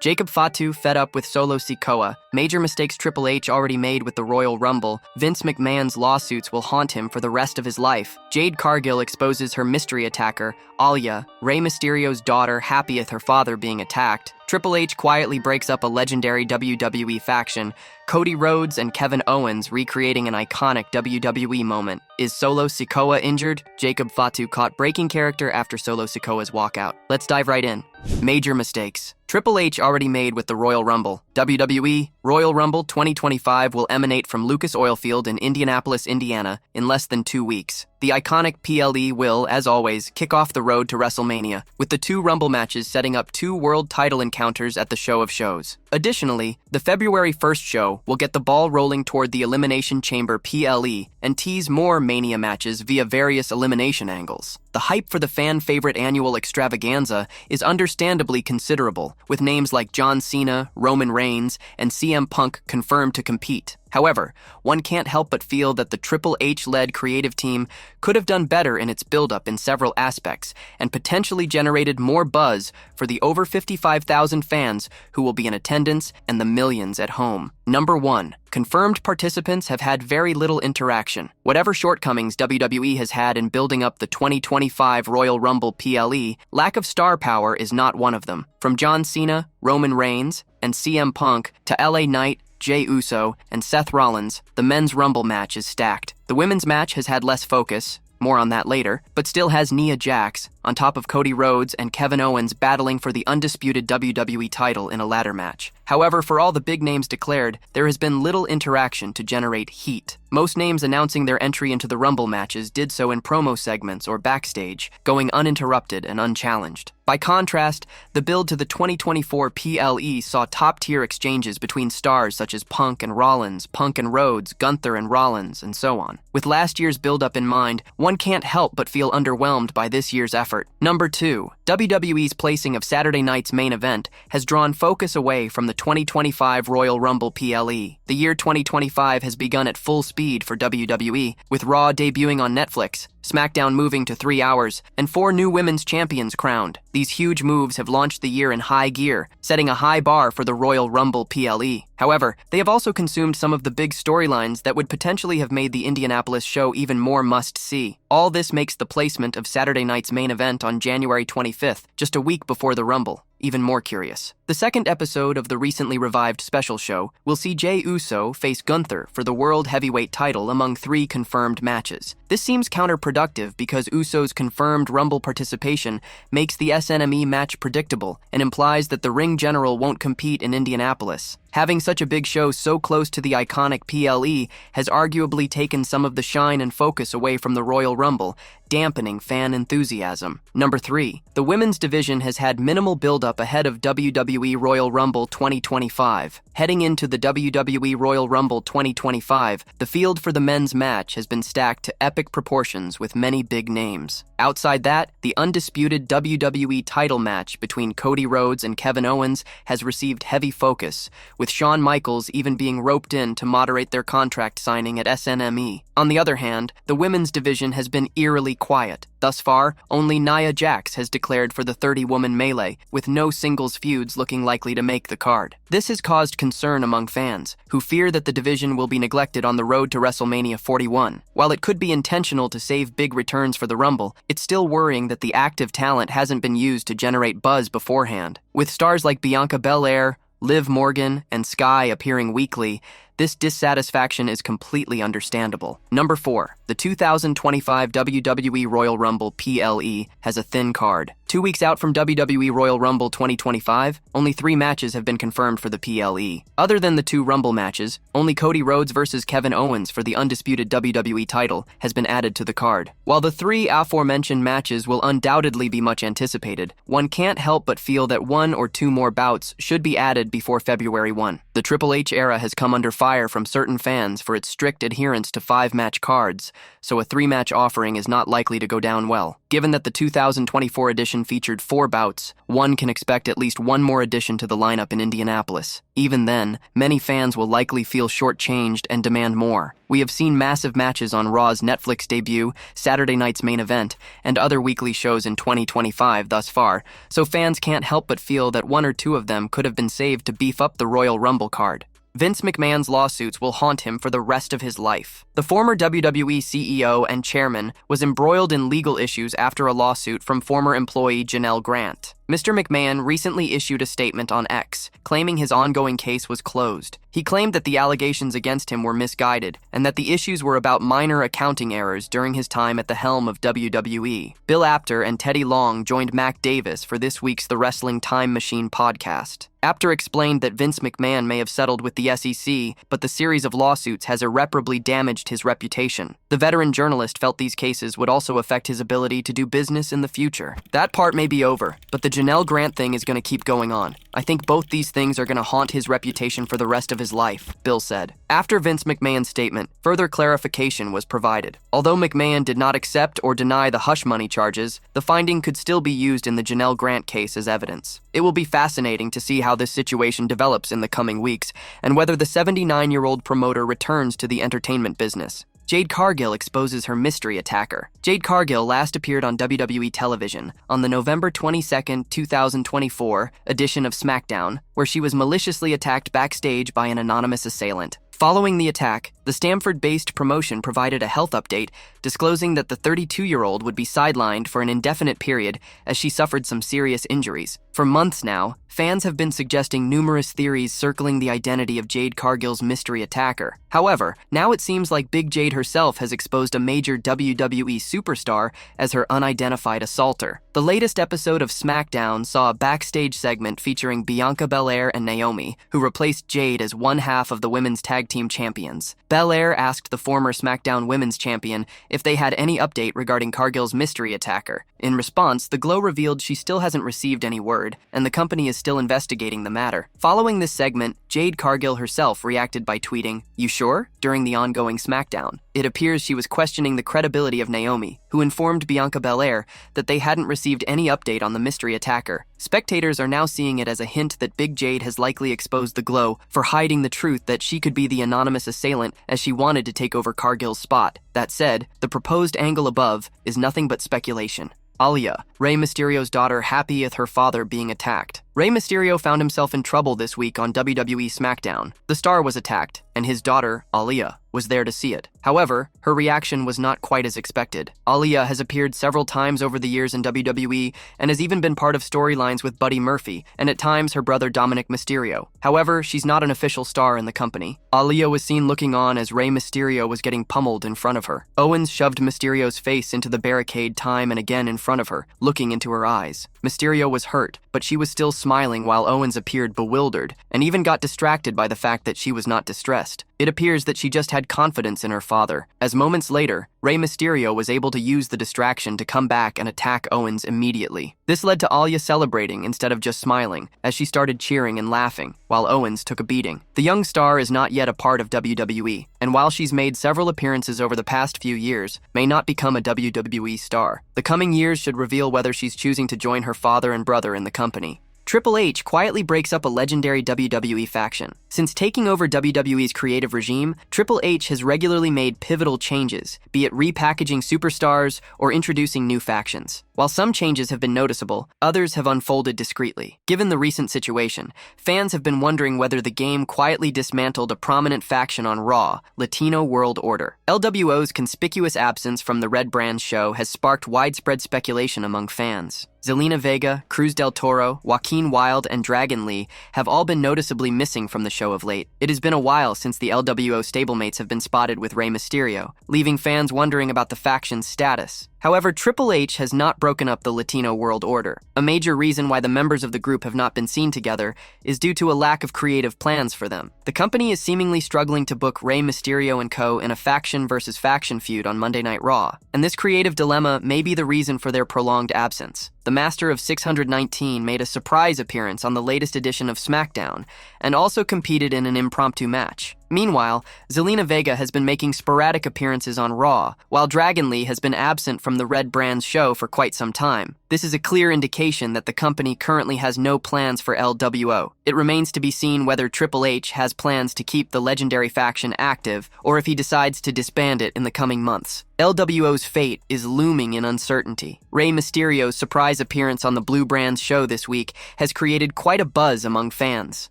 Jacob Fatu fed up with Solo Sikoa, major mistakes Triple H already made with the Royal Rumble, Vince McMahon's lawsuits will haunt him for the rest of his life, Jade Cargill exposes her mystery attacker, Aalyah, Rey Mysterio's daughter happy with her father being attacked, Triple H quietly breaks up a legendary WWE faction, Cody Rhodes and Kevin Owens recreating an iconic WWE moment. Is Solo Sikoa injured? Jacob Fatu caught breaking character after Solo Sikoa's walkout. Let's dive right in. Major mistakes Triple H already made with the Royal Rumble. WWE Royal Rumble 2025 will emanate from Lucas Oil Field in Indianapolis, Indiana, in less than 2 weeks. The iconic PLE will, as always, kick off the road to WrestleMania, with the 2 Rumble matches setting up 2 world title encounters at the show of shows. Additionally, the February 1st show will get the ball rolling toward the Elimination Chamber PLE and tease more Mania matches via various elimination angles. The hype for the fan-favorite annual extravaganza is understandably considerable, with names like John Cena, Roman Reigns, and CM Punk confirmed to compete. However, one can't help but feel that the Triple H-led creative team could have done better in its build-up in several aspects and potentially generated more buzz for the over 55,000 fans who will be in attendance and the millions at home. Number 1. Confirmed participants have had very little interaction. Whatever shortcomings WWE has had in building up the 2025 Royal Rumble PLE, lack of star power is not one of them. From John Cena, Roman Reigns, and CM Punk to LA Knight, Jey Uso, and Seth Rollins, the men's Rumble match is stacked. The women's match has had less focus, more on that later, but still has Nia Jax, on top of Cody Rhodes and Kevin Owens battling for the undisputed WWE title in a ladder match. However, for all the big names declared, there has been little interaction to generate heat. Most names announcing their entry into the Rumble matches did so in promo segments or backstage, going uninterrupted and unchallenged. By contrast, the build to the 2024 PLE saw top-tier exchanges between stars such as Punk and Rollins, Punk and Rhodes, Gunther and Rollins, and so on. With last year's build-up in mind, one can't help but feel underwhelmed by this year's effort. Number 2. WWE's placing of Saturday night's main event has drawn focus away from the 2025 Royal Rumble PLE. The year 2025 has begun at full speed for WWE, with Raw debuting on Netflix, SmackDown moving to 3 hours, and 4 new women's champions crowned. These huge moves have launched the year in high gear, setting a high bar for the Royal Rumble PLE. However, they have also consumed some of the big storylines that would potentially have made the Indianapolis show even more must-see. All this makes the placement of Saturday night's main event on January 25th, just a week before the Rumble, even more curious. The second episode of the recently revived special show will see Jey Uso face Gunther for the World Heavyweight title among 3 confirmed matches. This seems counterproductive because Uso's confirmed Rumble participation makes the SNME match predictable and implies that the ring general won't compete in Indianapolis. Having such a big show so close to the iconic PLE has arguably taken some of the shine and focus away from the Royal Rumble, dampening fan enthusiasm. Number 3. The women's division has had minimal build-up ahead of WWE Royal Rumble 2025. Heading into the WWE Royal Rumble 2025, the field for the men's match has been stacked to epic proportions with many big names. Outside that, the undisputed WWE title match between Cody Rhodes and Kevin Owens has received heavy focus, with Shawn Michaels even being roped in to moderate their contract signing at SNME. On the other hand, the women's division has been eerily quiet. Thus far, only Nia Jax has declared for the 30-woman melee, with no singles feuds looking likely to make the card. This has caused concern among fans, who fear that the division will be neglected on the road to WrestleMania 41. While it could be intentional to save big returns for the Rumble, it's still worrying that the active talent hasn't been used to generate buzz beforehand. With stars like Bianca Belair, Liv Morgan, and Sky appearing weekly, this dissatisfaction is completely understandable. Number 4. The 2025 WWE Royal Rumble PLE has a thin card. 2 weeks out from WWE Royal Rumble 2025, only 3 matches have been confirmed for the PLE. Other than the 2 Rumble matches, only Cody Rhodes versus Kevin Owens for the undisputed WWE title has been added to the card. While the 3 aforementioned matches will undoubtedly be much anticipated, one can't help but feel that 1 or 2 more bouts should be added before February 1. The Triple H era has come under fire from certain fans for its strict adherence to 5-match cards, so a 3-match offering is not likely to go down well. Given that the 2024 edition featured 4 bouts, one can expect at least one more addition to the lineup in Indianapolis. Even then, many fans will likely feel shortchanged and demand more. We have seen massive matches on Raw's Netflix debut, Saturday night's main event, and other weekly shows in 2025 thus far, so fans can't help but feel that one or two of them could have been saved to beef up the Royal Rumble card. Vince McMahon's lawsuits will haunt him for the rest of his life. The former WWE CEO and chairman was embroiled in legal issues after a lawsuit from former employee Janelle Grant. Mr. McMahon recently issued a statement on X, claiming his ongoing case was closed. He claimed that the allegations against him were misguided, and that the issues were about minor accounting errors during his time at the helm of WWE. Bill Apter and Teddy Long joined Mac Davis for this week's The Wrestling Time Machine podcast. Apter explained that Vince McMahon may have settled with the SEC, but the series of lawsuits has irreparably damaged his reputation. The veteran journalist felt these cases would also affect his ability to do business in the future. That part may be over, but the Janelle Grant thing is going to keep going on. I think both these things are going to haunt his reputation for the rest of his life, Bill said. After Vince McMahon's statement, further clarification was provided. Although McMahon did not accept or deny the hush money charges, the finding could still be used in the Janelle Grant case as evidence. It will be fascinating to see how this situation develops in the coming weeks, and whether the 79-year-old promoter returns to the entertainment business. Jade Cargill exposes her mystery attacker. Jade Cargill last appeared on WWE television on the November 22, 2024 edition of SmackDown, where she was maliciously attacked backstage by an anonymous assailant. Following the attack, the Stamford-based promotion provided a health update disclosing that the 32-year-old would be sidelined for an indefinite period as she suffered some serious injuries. For months now, fans have been suggesting numerous theories circling the identity of Jade Cargill's mystery attacker. However, now it seems like Big Jade herself has exposed a major WWE superstar as her unidentified assaulter. The latest episode of SmackDown saw a backstage segment featuring Bianca Belair and Naomi, who replaced Jade as one half of the women's tag team champions. Belair asked the former SmackDown Women's Champion if they had any update regarding Cargill's mystery attacker. In response, the Glow revealed she still hasn't received any word, and the company is still investigating the matter. Following this segment, Jade Cargill herself reacted by tweeting, "You sure?" during the ongoing SmackDown. It appears she was questioning the credibility of Naomi, who informed Bianca Belair that they hadn't received any update on the mystery attacker. Spectators are now seeing it as a hint that Big Jade has likely exposed the Glow for hiding the truth that she could be the anonymous assailant as she wanted to take over Cargill's spot. That said, the proposed angle above is nothing but speculation. Aalyah, Rey Mysterio's daughter, happy with her father being attacked. Rey Mysterio found himself in trouble this week on WWE SmackDown. The star was attacked, and his daughter, Aalyah, was there to see it. However, her reaction was not quite as expected. Aalyah has appeared several times over the years in WWE and has even been part of storylines with Buddy Murphy and at times her brother Dominic Mysterio. However, she's not an official star in the company. Aalyah was seen looking on as Rey Mysterio was getting pummeled in front of her. Owens shoved Mysterio's face into the barricade time and again in front of her, looking into her eyes. Mysterio was hurt, but she was still smiling while Owens appeared bewildered and even got distracted by the fact that she was not distressed. It appears that she just had confidence in her father, as moments later, Rey Mysterio was able to use the distraction to come back and attack Owens immediately. This led to Aalyah celebrating instead of just smiling, as she started cheering and laughing, while Owens took a beating. The young star is not yet a part of WWE, and while she's made several appearances over the past few years, may not become a WWE star. The coming years should reveal whether she's choosing to join her father and brother in the company. Triple H quietly breaks up a legendary WWE faction. Since taking over WWE's creative regime, Triple H has regularly made pivotal changes, be it repackaging superstars or introducing new factions. While some changes have been noticeable, others have unfolded discreetly. Given the recent situation, fans have been wondering whether the game quietly dismantled a prominent faction on Raw, Latino World Order. LWO's conspicuous absence from the Red Brand show has sparked widespread speculation among fans. Zelina Vega, Cruz del Toro, Joaquin Wilde, and Dragon Lee have all been noticeably missing from the show of late. It has been a while since the LWO stablemates have been spotted with Rey Mysterio, leaving fans wondering about the faction's status. However, Triple H has not broken up the Latino World Order. A major reason why the members of the group have not been seen together is due to a lack of creative plans for them. The company is seemingly struggling to book Rey Mysterio and co. in a faction versus faction feud on Monday Night Raw, and this creative dilemma may be the reason for their prolonged absence. the Master of 619 made a surprise appearance on the latest edition of SmackDown and also competed in an impromptu match. Meanwhile, Zelina Vega has been making sporadic appearances on Raw, while Dragon Lee has been absent from the Red Brand's show for quite some time. This is a clear indication that the company currently has no plans for LWO. It remains to be seen whether Triple H has plans to keep the legendary faction active or if he decides to disband it in the coming months. LWO's fate is looming in uncertainty. Rey Mysterio's surprise appearance on the Blue Brand's show this week has created quite a buzz among fans.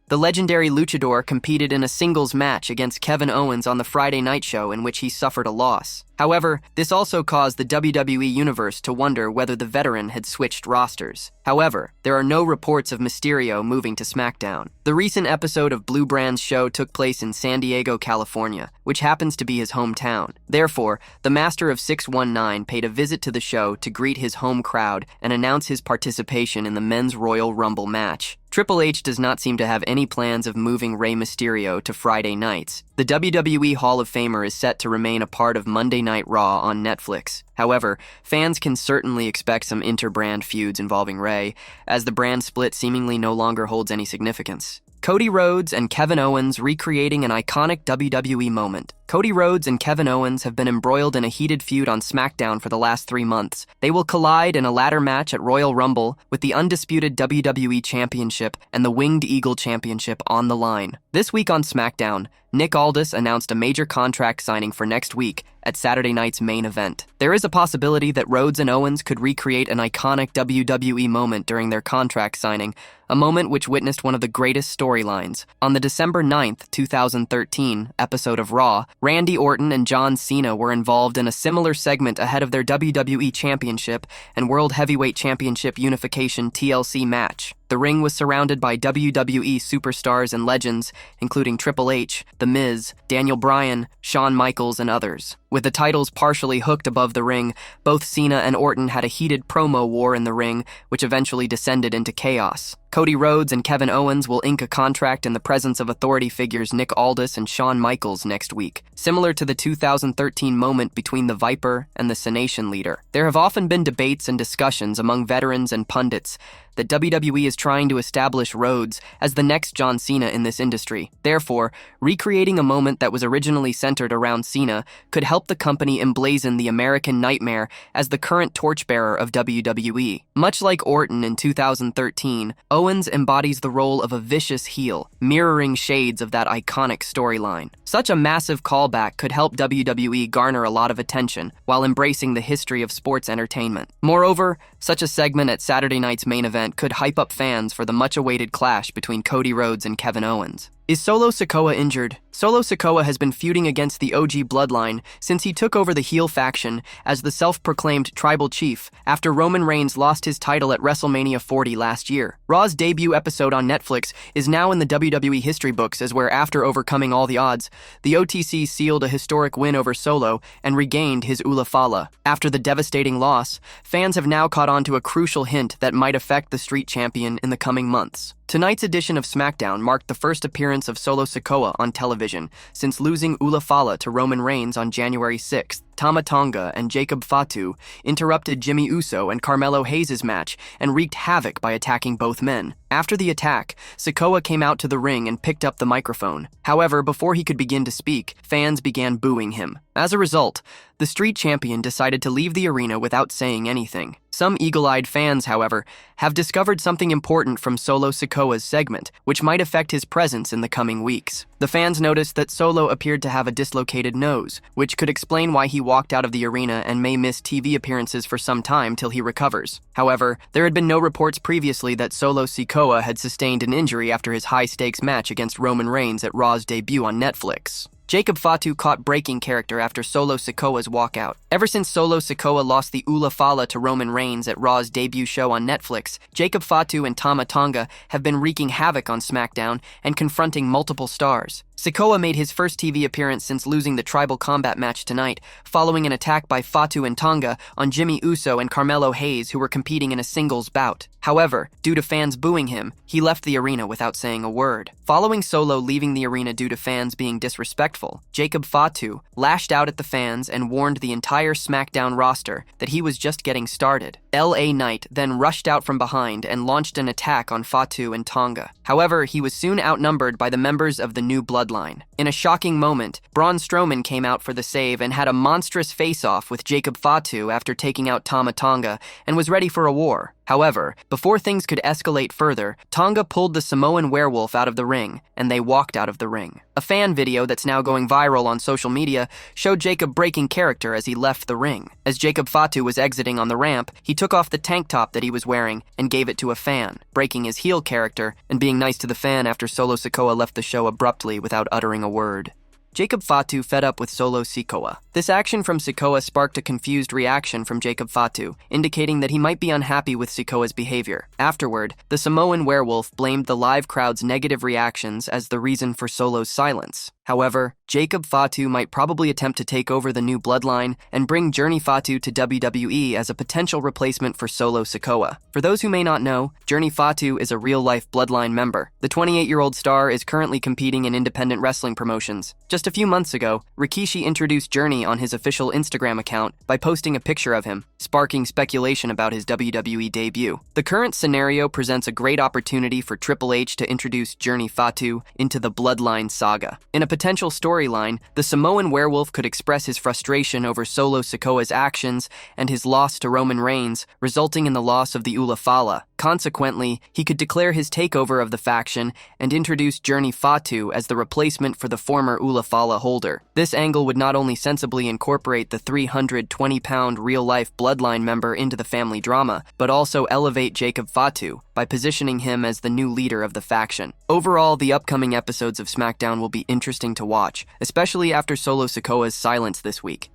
The legendary luchador competed in a singles match against Kevin Owens on the Friday night show in which he suffered a loss. However, this also caused the WWE Universe to wonder whether the veteran had switched rosters. However, there are no reports of Mysterio moving to SmackDown. The recent episode of Blue Brand's show took place in San Diego, California, which happens to be his hometown. Therefore, the Master of 619 paid a visit to the show to greet his home crowd and announce his participation in the Men's Royal Rumble match. Triple H does not seem to have any plans of moving Rey Mysterio to Friday nights. The WWE Hall of Famer is set to remain a part of Monday Night Raw on Netflix. However, fans can certainly expect some inter-brand feuds involving Rey, as the brand split seemingly no longer holds any significance. Cody Rhodes and Kevin Owens recreating an iconic WWE moment. Cody Rhodes and Kevin Owens have been embroiled in a heated feud on SmackDown for the last 3 months. They will collide in a ladder match at Royal Rumble with the undisputed WWE Championship and the Winged Eagle Championship on the line. This week on SmackDown, Nick Aldis announced a major contract signing for next week at Saturday night's main event. There is a possibility that Rhodes and Owens could recreate an iconic WWE moment during their contract signing, a moment which witnessed one of the greatest storylines. On the December 9th, 2013 episode of Raw, Randy Orton and John Cena were involved in a similar segment ahead of their WWE Championship and World Heavyweight Championship Unification TLC match. The ring was surrounded by WWE superstars and legends, including Triple H, The Miz, Daniel Bryan, Shawn Michaels, and others. With the titles partially hooked above the ring, both Cena and Orton had a heated promo war in the ring, which eventually descended into chaos. Cody Rhodes and Kevin Owens will ink a contract in the presence of authority figures Nick Aldis and Shawn Michaels next week. Similar to the 2013 moment between the Viper and the Cenation leader, there have often been debates and discussions among veterans and pundits that WWE is trying to establish Rhodes as the next John Cena in this industry. Therefore, recreating a moment that was originally centered around Cena could help the company emblazon the American Nightmare as the current torchbearer of WWE. Much like Orton in 2013, Owens embodies the role of a vicious heel, mirroring shades of that iconic storyline. Such a massive callback could help WWE garner a lot of attention while embracing the history of sports entertainment. Moreover, such a segment at Saturday night's main event could hype up fans for the much-awaited clash between Cody Rhodes and Kevin Owens. Is Solo Sikoa injured? Solo Sikoa has been feuding against the OG Bloodline since he took over the heel faction as the self-proclaimed tribal chief after Roman Reigns lost his title at WrestleMania 40 last year. Raw's debut episode on Netflix is now in the WWE history books as where, after overcoming all the odds, the OTC sealed a historic win over Solo and regained his Aalyah Fala. After the devastating loss, fans have now caught on to a crucial hint that might affect the Street Champion in the coming months. Tonight's edition of SmackDown marked the first appearance of Solo Sikoa on television since losing Aalyah Fala to Roman Reigns on January 6th. Tama Tonga and Jacob Fatu interrupted Jimmy Uso and Carmelo Hayes' match and wreaked havoc by attacking both men. After the attack, Sikoa came out to the ring and picked up the microphone. However, before he could begin to speak, fans began booing him. As a result, the Street Champion decided to leave the arena without saying anything. Some eagle-eyed fans, however, have discovered something important from Solo Sikoa's segment, which might affect his presence in the coming weeks. The fans noticed that Solo appeared to have a dislocated nose, which could explain why he walked out of the arena and may miss TV appearances for some time till he recovers. However, there had been no reports previously that Solo Sikoa had sustained an injury after his high-stakes match against Roman Reigns at Raw's debut on Netflix. Jacob Fatu caught breaking character after Solo Sikoa's walkout. Ever since Solo Sikoa lost the Aalyah Fala to Roman Reigns at Raw's debut show on Netflix, Jacob Fatu and Tama Tonga have been wreaking havoc on SmackDown and confronting multiple stars. Sikoa made his first TV appearance since losing the Tribal Combat match tonight, following an attack by Fatu and Tonga on Jimmy Uso and Carmelo Hayes, who were competing in a singles bout. However, due to fans booing him, he left the arena without saying a word. Following Solo leaving the arena due to fans being disrespectful, Jacob Fatu lashed out at the fans and warned the entire SmackDown roster that he was just getting started. LA Knight then rushed out from behind and launched an attack on Fatu and Tonga. However, he was soon outnumbered by the members of the New Bloodline. In a shocking moment, Braun Strowman came out for the save and had a monstrous face-off with Jacob Fatu after taking out Tama Tonga and was ready for a war. However, before things could escalate further, Tonga pulled the Samoan werewolf out of the ring, and they walked out of the ring. A fan video that's now going viral on social media showed Jacob breaking character as he left the ring. As Jacob Fatu was exiting on the ramp, he took off the tank top that he was wearing and gave it to a fan, breaking his heel character and being nice to the fan after Solo Sikoa left the show abruptly without uttering a word. Jacob Fatu fed up with Solo Sikoa. This action from Sikoa sparked a confused reaction from Jacob Fatu, indicating that he might be unhappy with Sikoa's behavior. Afterward, the Samoan werewolf blamed the live crowd's negative reactions as the reason for Solo's silence. However, Jacob Fatu might probably attempt to take over the New Bloodline and bring Journey Fatu to WWE as a potential replacement for Solo Sikoa. For those who may not know, Journey Fatu is a real-life Bloodline member. The 28-year-old star is currently competing in independent wrestling promotions. Just a few months ago, Rikishi introduced Journey on his official Instagram account by posting a picture of him, sparking speculation about his WWE debut. The current scenario presents a great opportunity for Triple H to introduce Journey Fatu into the Bloodline saga. In a potential storyline, the Samoan werewolf could express his frustration over Solo Sikoa's actions and his loss to Roman Reigns, resulting in the loss of the Ulafala. Consequently, he could declare his takeover of the faction and introduce Journey Fatu as the replacement for the former Ulafala holder. This angle would not only sensibly incorporate the 320-pound real-life Bloodline member into the family drama, but also elevate Jacob Fatu by positioning him as the new leader of the faction. Overall, the upcoming episodes of SmackDown will be interesting to watch, especially after Solo Sikoa's silence this week.